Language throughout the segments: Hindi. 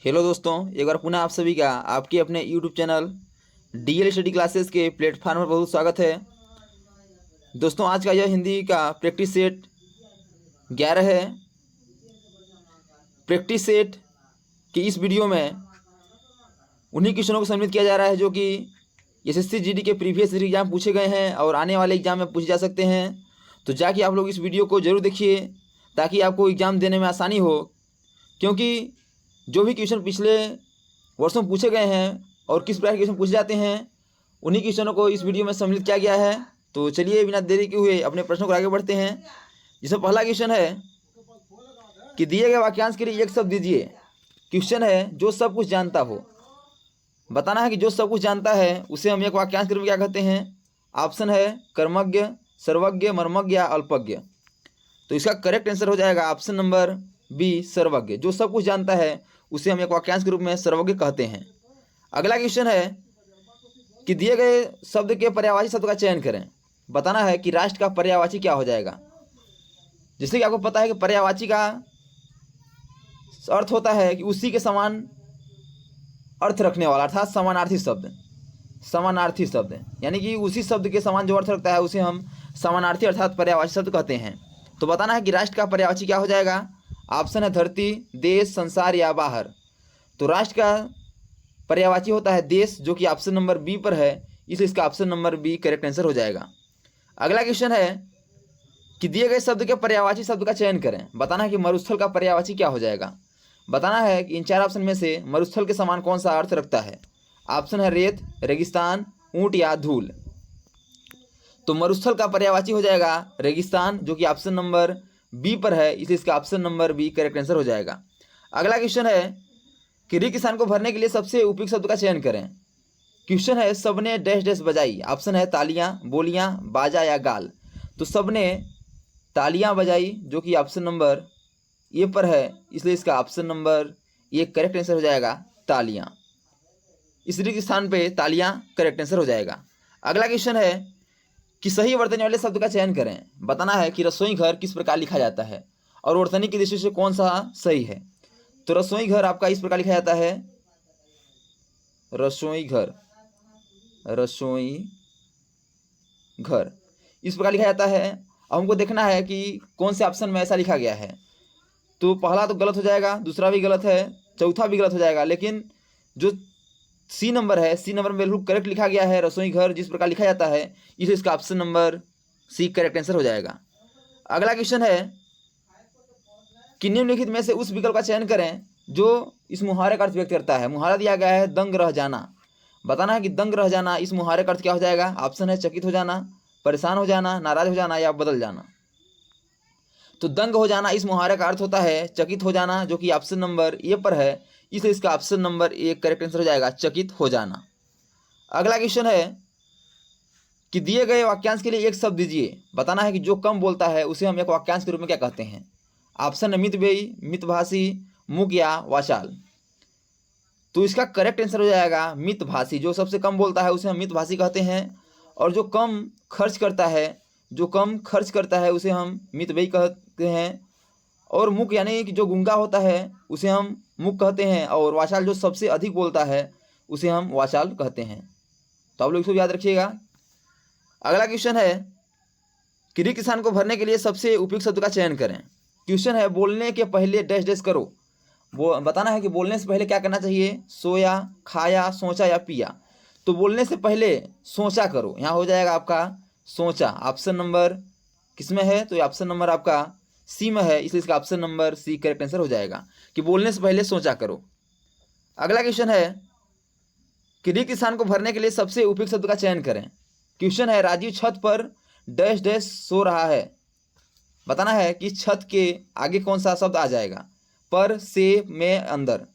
हेलो दोस्तों, एक बार पुनः आप सभी का आपके अपने YouTube channel DL study classes के प्लेटफॉर्म पर बहुत स्वागत है। दोस्तों, आज का यह हिंदी का प्रैक्टिस सेट 11 है। प्रैक्टिस सेट की इस वीडियो में उन्हीं क्वेश्चनों को सम्मिलित किया जा रहा है जो कि एसएससी जीडी के प्रीवियस एग्जाम पूछे गए हैं और आने वाले एग्जाम में पूछे जा सकते हैं। तो जाके आप लोग इस वीडियो को ज़रूर देखिए ताकि आपको एग्ज़ाम देने में आसानी हो, क्योंकि जो भी क्वेश्चन पिछले वर्षों में पूछे गए हैं और किस प्रकार के क्वेश्चन पूछे जाते हैं उन्हीं क्वेश्चनों को इस वीडियो में सम्मिलित किया गया है। तो चलिए बिना देरी के हुए अपने प्रश्नों को आगे बढ़ते हैं। जिसमें पहला क्वेश्चन है कि दिए गए वाक्यांश के लिए एक शब्द दीजिए। क्वेश्चन है जो सब कुछ जानता हो। बताना है कि जो सब कुछ जानता है उसे हम एक वाक्यांश के रूप में क्या कहते हैं। ऑप्शन है कर्मज्ञ, सर्वज्ञ, मर्मज्ञ या अल्पज्ञ। तो इसका करेक्ट आंसर हो जाएगा ऑप्शन नंबर बी, सर्वज्ञ। जो सब कुछ जानता है उसे हम एक वाक्यांश के रूप में सर्वज्ञ कहते हैं। अगला क्वेश्चन है कि दिए गए शब्द के पर्यायवाची शब्द का चयन करें। बताना है कि राष्ट्र का पर्यायवाची क्या हो जाएगा। जैसे कि आपको पता है कि पर्यायवाची का अर्थ होता है कि उसी के समान अर्थ रखने वाला, अर्थात समानार्थी शब्द। समानार्थी शब्द यानी कि उसी शब्द के समान जो अर्थ रखता है उसे हम समानार्थी अर्थात पर्यायवाची शब्द कहते हैं। तो बताना है कि राष्ट्र का पर्यायवाची क्या हो जाएगा। ऑप्शन है धरती, देश, संसार या बाहर। तो राष्ट्र का पर्यायवाची होता है देश, जो कि ऑप्शन नंबर बी पर है, इसलिए इसका option number B correct answer हो जाएगा। अगला क्वेश्चन है कि दिए गए शब्द के पर्यायवाची शब्द का चयन करें। बताना है कि मरुस्थल का पर्यायवाची क्या हो जाएगा। बताना है कि इन चार ऑप्शन में से मरुस्थल के समान कौन सा अर्थ रखता है। ऑप्शन है रेत, रेगिस्तान, ऊंट या धूल। तो मरुस्थल का पर्यायवाची हो जाएगा रेगिस्तान, जो कि ऑप्शन नंबर बी पर है, इसलिए इसका option number B correct answer हो जाएगा। अगला क्वेश्चन है कि री किसान को भरने के लिए सबसे उपयुक्त शब्द का चयन करें। क्वेश्चन है सबने डैश डैश बजाई। ऑप्शन है तालियां, बोलियां, बाजा या गाल। तो सबने तालियां बजाई, जो कि ऑप्शन नंबर ए पर है, इसलिए इसका option number A correct answer हो जाएगा तालियां। इस री के स्थान पे तालियां करेक्ट आंसर हो जाएगा। अगला क्वेश्चन है कि सही वर्तनी वाले शब्द का चयन करें। बताना है कि रसोई घर किस प्रकार लिखा जाता है और वर्तनी की दृष्टि से कौन सा सही है। तो रसोई घर आपका इस प्रकार लिखा जाता है, रसोई घर, रसोई घर इस प्रकार लिखा जाता है। अब हमको देखना है कि कौन से ऑप्शन में ऐसा लिखा गया है। तो पहला तो गलत हो जाएगा, दूसरा भी गलत है, चौथा भी गलत हो जाएगा, लेकिन जो सी नंबर है, सी नंबर में बिल्कुल करेक्ट लिखा गया है, रसोई घर जिस प्रकार लिखा जाता है, इसलिए इसका option number C correct answer हो जाएगा। अगला क्वेश्चन है कि निम्नलिखित में से उस विकल्प का चयन करें जो इस मुहावरे का अर्थ व्यक्त करता है। मुहावरा दिया गया है दंग रह जाना। बताना है कि दंग रह जाना इस मुहावरे का अर्थ क्या हो जाएगा। ऑप्शन है चकित हो जाना, परेशान हो जाना, नाराज हो जाना या बदल जाना। तो दंग हो जाना इस मुहावरे का अर्थ होता है चकित हो जाना, जो कि ऑप्शन नंबर ए पर है, इसलिए इसका option number A correct answer हो जाएगा चकित हो जाना। अगला क्वेश्चन है कि दिए गए वाक्यांश के लिए एक शब्द दीजिए। बताना है कि जो कम बोलता है उसे हम एक वाक्यांश के रूप में क्या कहते हैं। ऑप्शन है मितव्ययी, मितभाषी, मूक या वाचाल। तो इसका करेक्ट आंसर हो जाएगा मितभाषी। जो सबसे कम बोलता है उसे हम मितभाषी कहते हैं, और जो कम खर्च करता है, जो कम खर्च करता है उसे हम मितव्ययी कहते हैं, और मूक यानी कि जो गूंगा होता है उसे हम मूक कहते हैं, और वाचाल जो सबसे अधिक बोलता है उसे हम वाचाल कहते हैं। तो आप लोग इसको याद रखिएगा। अगला क्वेश्चन है कि री किसान को भरने के लिए सबसे उपयुक्त शब्द का चयन करें। क्वेश्चन है बोलने के पहले डैश डैश करो। वो बताना है कि बोलने से पहले क्या करना चाहिए। सोया, खाया, सोचा या पिया। तो बोलने से पहले सोचा करो, यहाँ हो जाएगा आपका सोचा। ऑप्शन नंबर किसमें है, तो ऑप्शन नंबर आपका सी में है, इसलिए इसका option number C correct answer हो जाएगा कि बोलने से पहले सोचा करो। अगला क्वेश्चन है कि री किसान को भरने के लिए सबसे उपयुक्त शब्द का चयन करें। क्वेश्चन है राजीव छत पर डैश डैश सो रहा है। बताना है कि छत के आगे कौन सा शब्द आ जाएगा। पर, से, में, अंदर।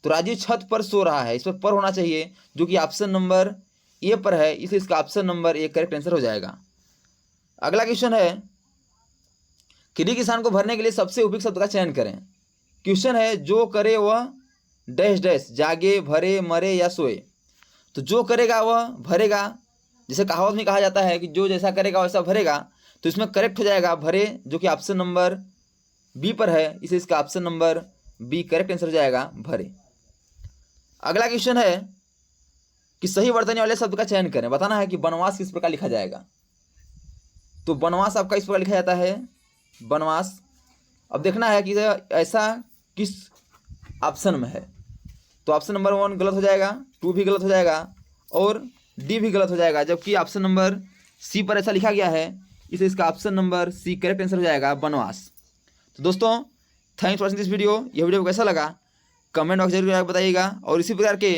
तो राजीव छत पर सो रहा है, इस पर होना चाहिए, जो कि ऑप्शन नंबर ए पर है, इसलिए इसका option number A correct answer हो जाएगा। अगला क्वेश्चन है कि री किसान को भरने के लिए सबसे उपयुक्त शब्द का चयन करें। क्वेश्चन है जो करे वह डैश डैश, जागे, भरे, मरे या सोए। तो जो करेगा वह भरेगा। जैसे कहावत में कहा जाता है कि जो जैसा करेगा वैसा भरेगा, तो इसमें करेक्ट हो जाएगा भरे, जो कि ऑप्शन नंबर बी पर है, इसे इसका option number B correct answer हो जाएगा भरे। अगला क्वेश्चन है कि सही वर्तनी वाले शब्द का चयन करें। बताना है कि वनवास किस प्रकार लिखा जाएगा। तो वनवास आपका इस प्रकार लिखा जाता है, वनवास। अब देखना है कि ऐसा किस ऑप्शन में है। तो ऑप्शन नंबर 1 गलत हो जाएगा, 2 भी गलत हो जाएगा और डी भी गलत हो जाएगा, जबकि ऑप्शन नंबर सी पर ऐसा लिखा गया है, इसलिए इसका option number C correct answer हो जाएगा, वनवास। तो दोस्तों thanks for watching this video. यह वीडियो कैसा लगा कमेंट बॉक्स जरूर बताइएगा। और इसी प्रकार के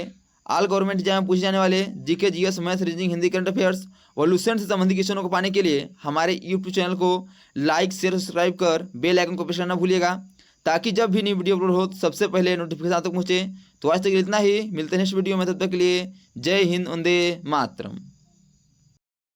ऑल गवर्नमेंट एग्जाम में पूछे जाने वाले GK, GS, math, reasoning, Hindi, current affairs और लुसेंट से संबंधित क्वेश्चनों को पाने के लिए हमारे यूट्यूब चैनल को लाइक, शेयर, सब्सक्राइब कर बेल आइकन को प्रेस करना भूलिएगा, ताकि जब भी नई वीडियो अपलोड हो सबसे पहले नोटिफिकेशन आप तक पहुँचे। तो आज तक इतना ही, मिलते हैं नेक्स्ट वीडियो में, तब तक के लिए जय हिंद, वंदे मातरम।